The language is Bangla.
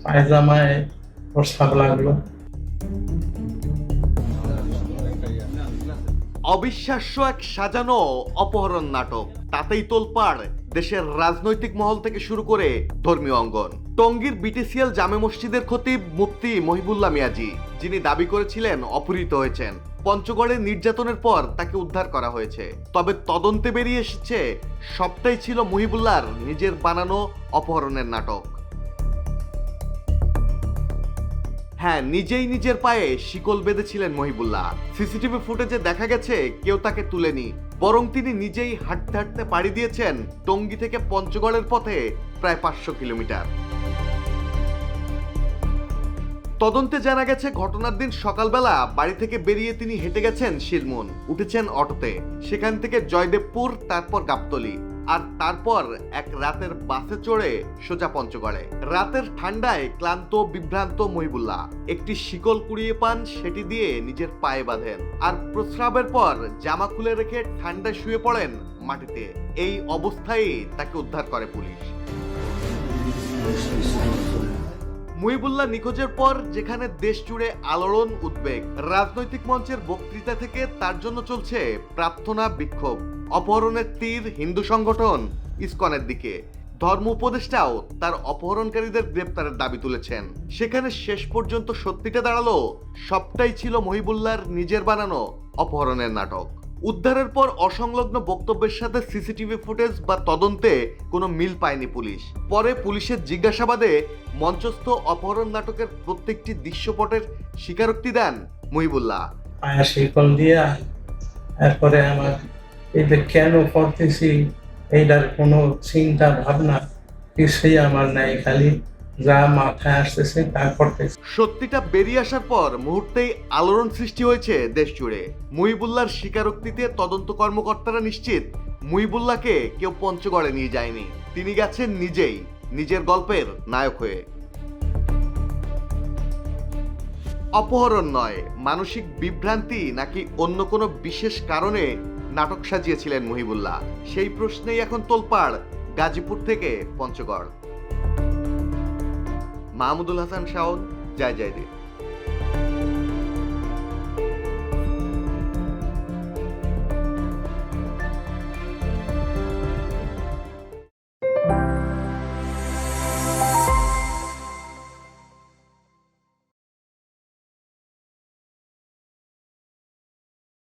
পায়জামায় প্রস্রাব লাগলো। অবিশ্বাস্য এক সাজানো অপহরণ নাটক, তাতেই তোলপাড় দেশের রাজনৈতিক মহল থেকে শুরু করে ধর্মীয় অঙ্গন। টঙ্গীর বিটিসিএল জামে মসজিদের খতিব মুফতি মহিবুল্লাহ মিয়াজি, যিনি দাবি করেছিলেন অপহৃত হয়েছেন, পঞ্চগড়ে নির্যাতনের পর তাকে উদ্ধার করা হয়েছে। তবে তদন্তে বেরিয়ে এসেছে সবটাই ছিল মহিবুল্লাহর নিজের বানানো অপহরণের নাটক। হ্যাঁ, নিজেই নিজের পায়ে শিকল বেঁধেছিলেন মহিবুল্লাহ। সিসিটিভি ফুটেজে দেখা গেছে কেউ তাকে তুলেনি, বরং তিনি নিজেই হাঁটতে হাঁটতে পাড়ি দিয়েছেন টঙ্গী থেকে পঞ্চগড়ের পথে প্রায় 500 কিলোমিটার। তদন্তে জানা গেছে ঘটনার দিন সকালবেলা বাড়ি থেকে বেরিয়ে তিনি হেঁটে গেছেন শিলমন, উঠেছেন অটোতে, সেখান থেকে জয়দেবপুর, তারপর গাবতলী, আর তারপর এক রাতের বাসে চড়ে সোজা পঞ্চগড়ে। রাতের ঠান্ডায় ক্লান্ত বিভ্রান্ত মহিবুল্লাহ একটি শিকল কুড়িয়ে পান, সেটি দিয়ে নিজের পায়ে বাঁধেন, আর প্রস্রাবের পর জামা খুলে রেখে ঠান্ডায় শুয়ে পড়েন মাটিতে। এই অবস্থায় তাকে উদ্ধার করে পুলিশ। মহিবুল্লাহ নিখোঁজের পর যেখানে দেশ জুড়ে আলোড়ন, উদ্বেগ, রাজনৈতিক মঞ্চের বক্তৃতা থেকে তার জন্য চলছে প্রার্থনা, বিক্ষোভ, অপহরণের তীর হিন্দু সংগঠন ইসকনের দিকে। ধর্ম উপদেষ্টাও তার অপহরণকারীদের গ্রেপ্তারের দাবি তুলেছেন। সেখানে শেষ পর্যন্ত সত্যিটা দাঁড়ালো সবটাই ছিল মহিবুল্লাহর নিজের বানানো অপহরণের নাটক। উদ্ধারের পর অসংলগ্ন বক্তব্যের সাথে সিসিটিভি ফুটেজ বা তদন্তে কোনো মিল পায়নি পুলিশ। পরে পুলিশের জিজ্ঞাসাবাদে মঞ্চস্থ অপহরণ নাটকের প্রত্যেকটি দৃশ্যপটের স্বীকারোক্তি দেন মহিবুল্লাহ। পায়ে শিকল দিয়া এরপরে আমার এই যে কেন করতেছি এইটার কোনো চিন্তা ভাবনা কিছুই আমার নাই, খালি যা মাথায় আসতেছে তা করতেছি। সত্যিটা বেরিয়ে আসার পর মুহূর্তেই আলোড়ন সৃষ্টি হয়েছে দেশ জুড়ে। মহিবুল্লাহর স্বীকারোক্তিতে তদন্ত কর্মকর্তারা নিশ্চিত মহিবুল্লাহকে কেউ পঞ্চগড়ে নিয়ে যায়নি, তিনি গেছেন নিজেই নিজের গল্পের নায়ক হয়ে। অপহরণ নয়, মানসিক বিভ্রান্তি নাকি অন্য কোনো বিশেষ কারণে নাটক সাজিয়েছিলেন মহিবুল্লাহ, সেই প্রশ্নেই এখন তোলপাড় গাজীপুর থেকে পঞ্চগড়। মাহমুদুল হাসান শাওন, জয় জয়দীপ।